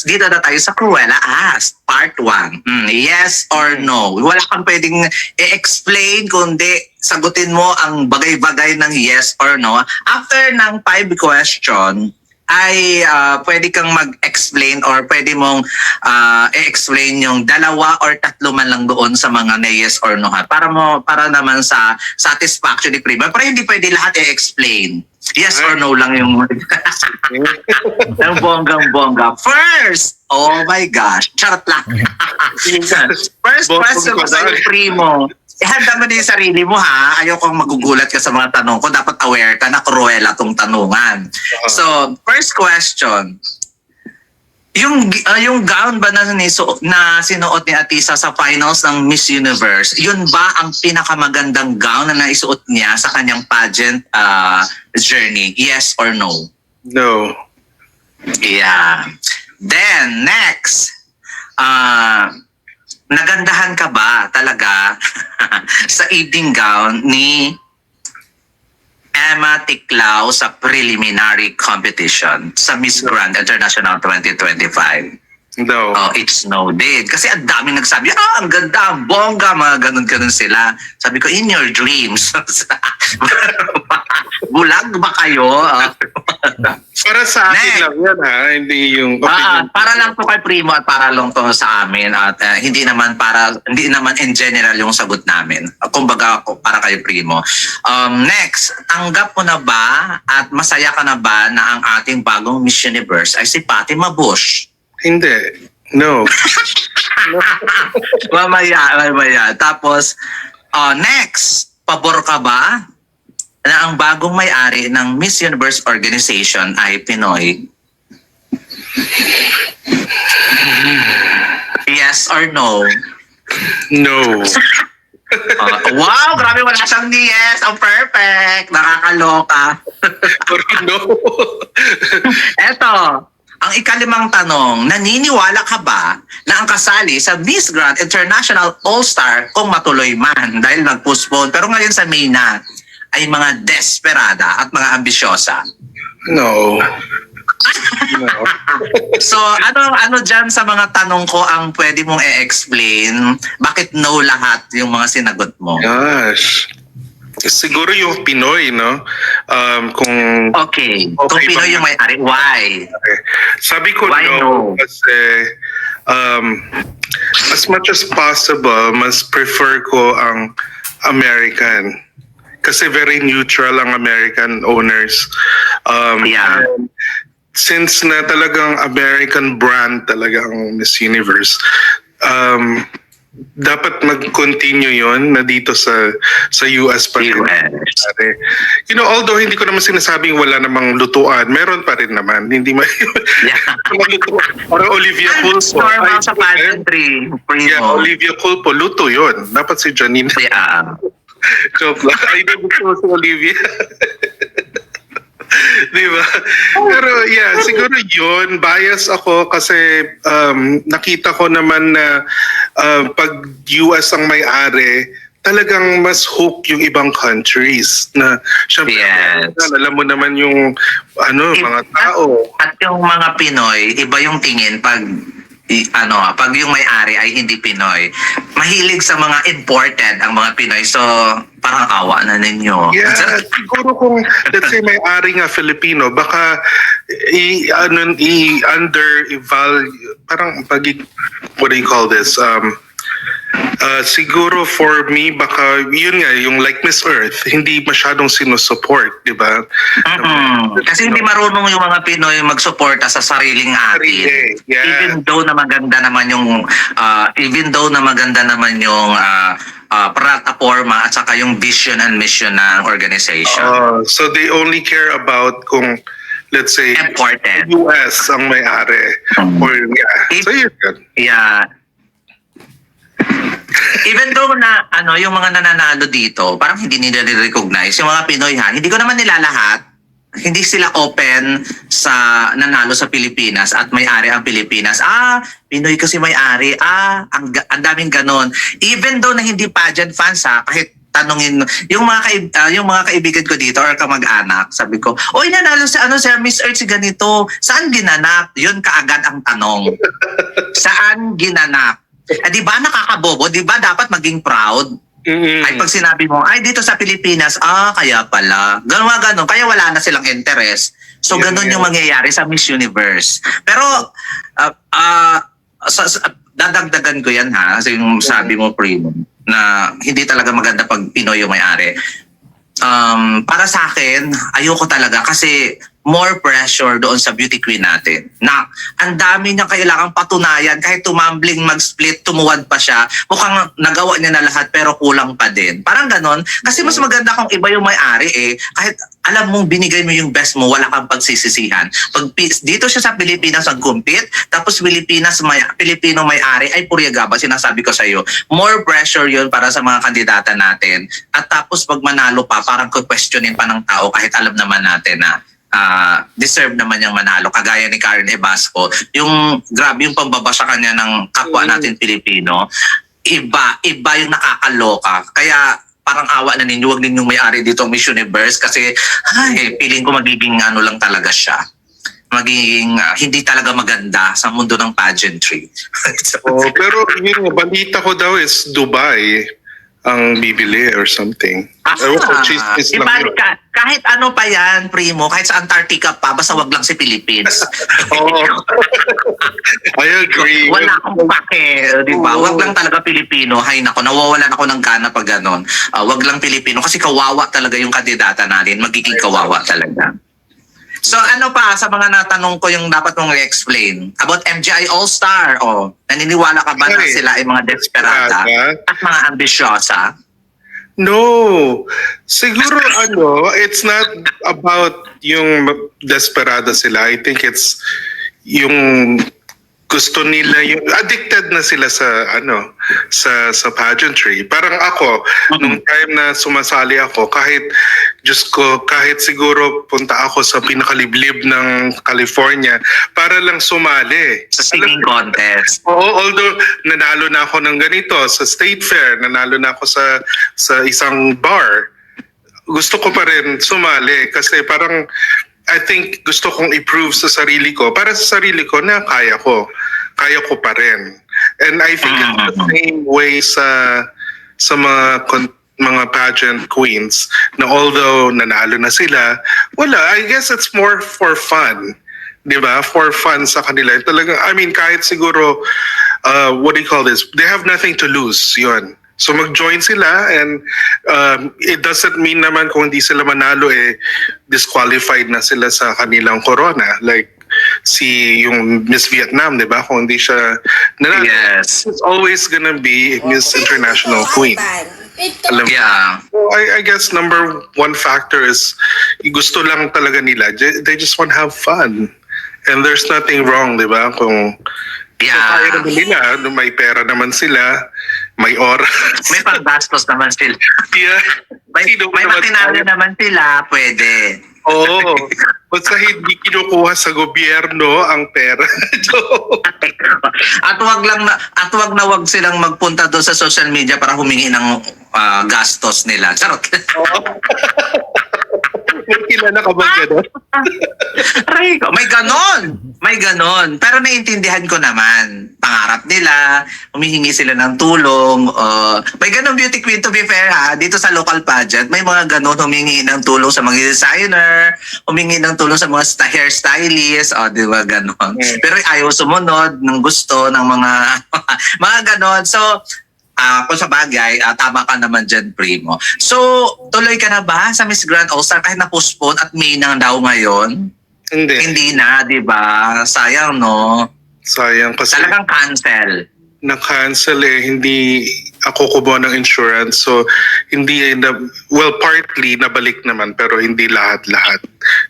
dito na tayo sa Cruella Asked, Part 1. Yes or no? Wala kang pwedeng i-explain, kundi sagutin mo ang bagay-bagay ng yes or no. After ng 5 question, ay pwede kang mag-explain or pwede mong i-explain yung 2 or 3 man lang doon sa mga na yes or no. Para naman sa satisfaction ni Prima. Pero hindi pwede lahat i-explain. Yes or no lang yung ang bonggang-bongga. First, oh my gosh, charot lang. First question ko sa Primo. Ihanda mo din yung sarili mo ha. Ayokong magugulat ka sa mga tanong ko. Dapat aware ka na Cruella tong tanungan. So, first question. Yung gown ba na sinuot ni Atisa sa finals ng Miss Universe, yun ba ang pinakamagandang gown na naisuot niya sa kanyang pageant journey? Yes or no? No. Yeah. Then, next. Nagandahan ka ba talaga sa evening gown ni Emma Ticlao sa preliminary competition sa Miss Grand International 2025? No. Oh, it's no din. Kasi ang daming nagsabi, ang ganda, ang bongga, mga ganun-ganun sila. Sabi ko, in your dreams. Bulag ba kayo? Para sa akin Next. lang yan ha, hindi yung opinion. Para lang to kay Primo at para lang to sa amin at hindi naman in general yung sagot namin. Kumbaga para kay Primo. Next, tanggap mo na ba at masaya ka na ba na ang ating bagong Miss Universe ay si Fatima Bush? Hindi. No. mamaya. Tapos, next, pabor ka ba na ang bagong may-ari ng Miss Universe organization ay Pinoy? Yes or no? No. Wow, grabe, wala siyang yes. Ang perfect. Nakakaloka. No. Eto, ang ikalimang tanong, naniniwala ka ba na ang kasali sa Miss Grand International All-Star kung matuloy man dahil nag-postpone pero ngayon sa May na ay mga desperada at mga ambisyosa? No. No. So ano dyan sa mga tanong ko ang pwede mong i-explain? Bakit no lahat yung mga sinagot mo? Gosh. Siguro yung Pinoy, no? Kung Okay, kung Pinoy yung may-ari, why? sabi ko Why no? Kasi as much as possible, mas prefer ko ang American. Kasi very neutral ang American owners. Yeah. And since na talagang American brand talagang Miss Universe, dapat mag-continue yon na dito sa US pa rin. You know, although hindi ko naman sinasabing wala namang lutuan, meron pa rin naman. Hindi Parang Olivia Culpo. Normal sa pageantry. Yeah, Olivia Culpo, luto yon. Dapat si Janine. Yeah. Joke lang. Ay, gusto mo si Olivia. Diba? Pero yeah, siguro yun, bias ako kasi nakita ko naman na pag US ang may-ari, talagang mas hook yung ibang countries na syempre alam mo naman yung mga tao. At yung mga Pinoy, iba yung tingin pag pag yung may-ari ay hindi Pinoy. Mahilig sa mga imported ang mga Pinoy. So, parang awa na ninyo. Yeah, siguro kung let's say may-ari nga Filipino, baka parang what do you call this? Siguro for me, baka yun nga, yung like Miss Earth, hindi masyadong sinusupport, di ba? Kasi hindi marunong yung mga Pinoy magsuporta sa sariling atin. Yeah. Even though na maganda naman yung plataforma at saka yung vision and mission ng organization. So they only care about kung let's say important. US ang may-ari. Or so yun. Yeah. Even though na yung mga nananalo dito, parang hindi nila recognize yung mga Pinoy hindi ko naman nila lahat. Hindi sila open sa nanalo sa Pilipinas at may-ari ang Pilipinas. Pinoy kasi may-ari. Ang daming ganon. Even though na hindi pageant fans kahit tanungin yung mga kaibigan ko dito or kamag-anak, sabi ko, "Oy, nanalo si si Miss Earth si ganito. Saan ginanap?" Yun kaagad ang tanong. Saan ginanap? Di ba nakakabobo? Di ba dapat maging proud? Ay pag sinabi mo, ay dito sa Pilipinas, kaya pala. Ganun. Kaya wala na silang interest. So ganun yung mangyayari sa Miss Universe. Pero dadagdagan ko yan ha. Kasi yung sabi mo, Primo, na hindi talaga maganda pag Pinoy yung may-ari. Para sa akin, ayoko talaga kasi more pressure doon sa beauty queen natin. Na ang dami niya kailangang patunayan kahit tumambling mag-split, tumuwad pa siya. Mukhang nagawa niya na lahat pero kulang pa din. Parang ganon. Kasi mas maganda kung iba yung may-ari kahit alam mong binigay mo yung best mo, wala kang pagsisisihan. Pag dito siya sa Pilipinas nag-compete, tapos Pilipino may-ari, ay puryagaba, sinasabi ko sa iyo. More pressure yun para sa mga kandidata natin. At tapos pag manalo pa, parang questionin pa ng tao kahit alam naman natin na deserve naman yung manalo, kagaya ni Karen Ebasco. Yung grabe yung pambaba sa kanya ng kapwa natin Pilipino, iba yung nakakaloka. Kaya parang awa na ninyo, wag ninyong may-ari dito ang Miss Universe kasi feeling ko magiging lang talaga siya. Magiging hindi talaga maganda sa mundo ng pageantry. Pero yung balita ko daw is Dubai ang bibili or something. Chismis lang yun. Kahit ano pa yan, Primo, kahit sa Antarctica pa, basta wag lang si Philippines. I agree. Wala akong pake, di ba? Wag lang talaga Pilipino. Hay nako, nawawalan ako ng gana pag ganon. Wag lang Pilipino kasi kawawa talaga yung kandidata natin. Magiging kawawa talaga. So ano pa sa mga natanong ko yung dapat mong i-explain about MGI All-Star? Naniniwala ka ba na sila ay mga desperada at mga ambisyosa? No. Siguro it's not about yung desperada sila. I think it's yung gusto nila, yung addicted na sila sa sa pageantry. Parang ako nung time na sumasali ako, kahit siguro punta ako sa pinakaliblib ng California para lang sumali sa singing contest. Although nanalo na ako ng ganito sa State Fair, nanalo na ako sa isang bar, gusto ko pa rin sumali kasi parang I think gusto kong i-prove sa sarili ko, para sa sarili ko na kaya ko pa rin. And I think it's the same way sa mga pageant queens na although nanalo na sila, I guess it's more for fun. 'Di ba? For fun sa kanila. Talaga, I mean, kahit siguro what do you call this? They have nothing to lose, 'yun. So mag-join sila and it doesn't mean naman kung hindi sila manalo disqualified na sila sa kanilang corona. Like yung Miss Vietnam, di ba? Kung hindi siya nanalo, yes, it's always gonna be Miss International Queen. Alam mo? Yeah. So I guess number one factor is gusto lang talaga nila. They just want to have fun. And there's nothing wrong, di ba? Kung kaya naman nila, may pera naman sila, may oras. May panggastos naman sila. Yeah. May makinarya naman sila, pwede. Oo. Basta hindi kinukuha sa gobyerno ang pera. At wag na wag silang magpunta doon sa social media para humingi ng gastos nila. Charot. Kilala ka ba gano'n? May ganon. Pero naiintindihan ko naman. Pangarap nila, humihingi sila ng tulong. May ganon beauty queen, to be fair dito sa local pageant, may mga ganon humingi ng tulong sa mga designer, humingi ng tulong sa mga hairstylist, di ba ganon. Pero ayaw sumunod ng gusto ng mga mga ganon. So, kung sa bagay, tama ka naman dyan, Primo. So, tuloy ka na ba sa Miss Grand All-Star kahit na-postpone at May na daw ngayon? Hindi na, di ba? Sayang, no? Sayang kasi Talagang cancel. na-cancel hindi ako kumuha ng insurance. So, hindi partly nabalik naman pero hindi lahat-lahat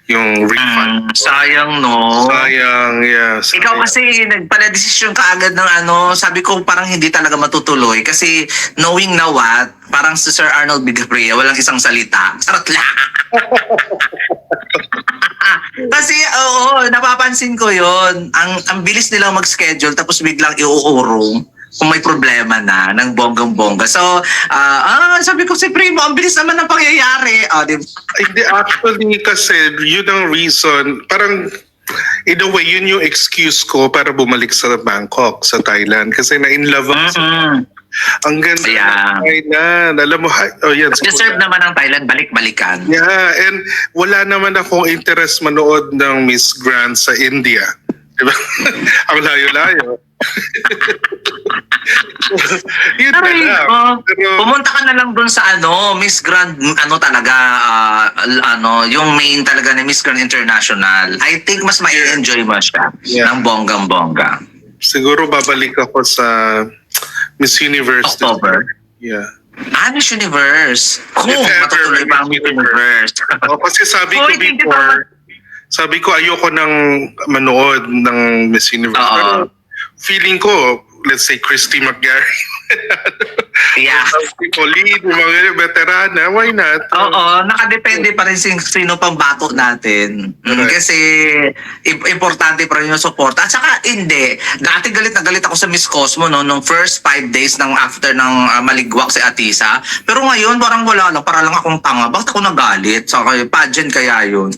yung refund. Sayang, no? Sayang, yes. Ikaw kasi nagpala-desisyon ka agad ng sabi ko parang hindi talaga matutuloy kasi knowing na what, parang si Sir Arnold Bigabrea, walang isang salita. Sarot lang. Kasi napapansin ko yon, ang bilis nilang mag-schedule tapos biglang iuurong. kung may problema na ng bonggang-bongga. So, sabi ko si Primo, ang bilis naman ng pangyayari. Di ba? Hindi, actually kasi yun ang reason. Parang in a way, yun yung excuse ko para bumalik sa Bangkok, sa Thailand. Kasi na-in-love ako sa ang ganda Yeah. ng Thailand. Alam mo, yan. Deserve naman ng Thailand, balik-balikan. Yeah, and wala naman akong interest manood ng Miss Grand sa India. Diba? Ang layo-layo. Yun na Ay, lang. Pero, pumunta ka na lang dun sa Miss Grand, talaga, yung main talaga ni Miss Grand International. I think mas mai-enjoy mo siya Yeah. ng bonggang-bongga. siguro babalik ako sa Miss Universe. this October. year. Yeah. Miss Universe. If ever, Matutuloy pa ang Miss Miss Universe. Kasi sabi ko Hoy, thank you so before, sabi ko ayoko nang manood ng Miss Universe. Oo. Pero feeling ko, let's say Christy McGarry. Yeah. Pauline, mga veterana, why not? Oo, nakadepende pa rin sino pang bato natin. Correct. Kasi importante pa rin yung support. At saka hindi, dati galit na galit ako sa Miss Cosmo nung first 5 days ng after ng maligwak si Atisa. Pero ngayon parang wala lang, para lang akong tanga. Bakit ako nagalit? So, pageant kaya yun.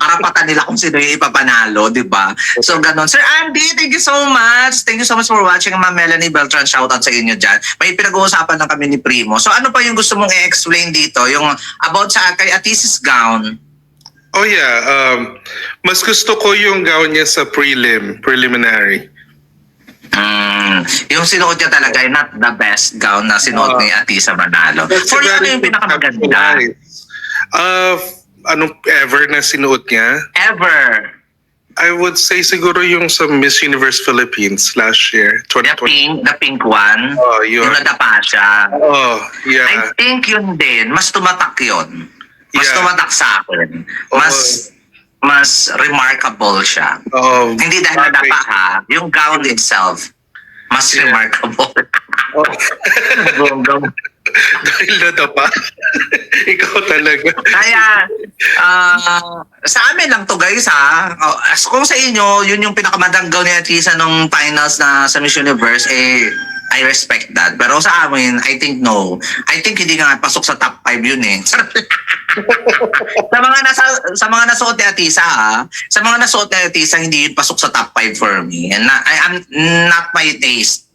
Karapatan nila kung sino yung ipapanalo, di ba? So ganon. Sir Andy, thank you so much. Thank you so much for watching. Ma'am Melanie Beltran, shoutout sa inyo dyan. May pinag-uusapan lang kami ni Primo. So ano pa yung gusto mong i-explain dito? Yung about sa kay Atisa's gown. Oh yeah, mas gusto ko yung gown niya sa preliminary. Yung sinuot niya talaga ay not the best gown na sinuot ni Atisa Manalo. For you, ano yung pinakamaganda? Anong ever na sinuot niya? Ever. I would say siguro yung sa Miss Universe Philippines last year, The 2020. pink one. Oh, yun. Yung nadapa siya. Oh, I yeah. think yun din. Mas tumatak yun. Mas Yeah. tumatak sa akin. Mas remarkable siya. Oh, Hindi dahil nadapa ha. Yung gown itself. Mas Yeah. remarkable. Oh. Bongga. Dahil nadapa. Ikaw talaga. Kaya, sa amin lang to guys ha. As kung sa inyo, yun yung pinakamandang gown ni Atisa nung finals na sa Miss Universe, I respect that. Pero sa amin, I think no. I think hindi nga pasok sa top 5 yun eh. sa mga nasuot ni Atisa ha, sa mga nasuot ni Atisa, hindi yun pasok sa top 5 for me. And I am not my taste.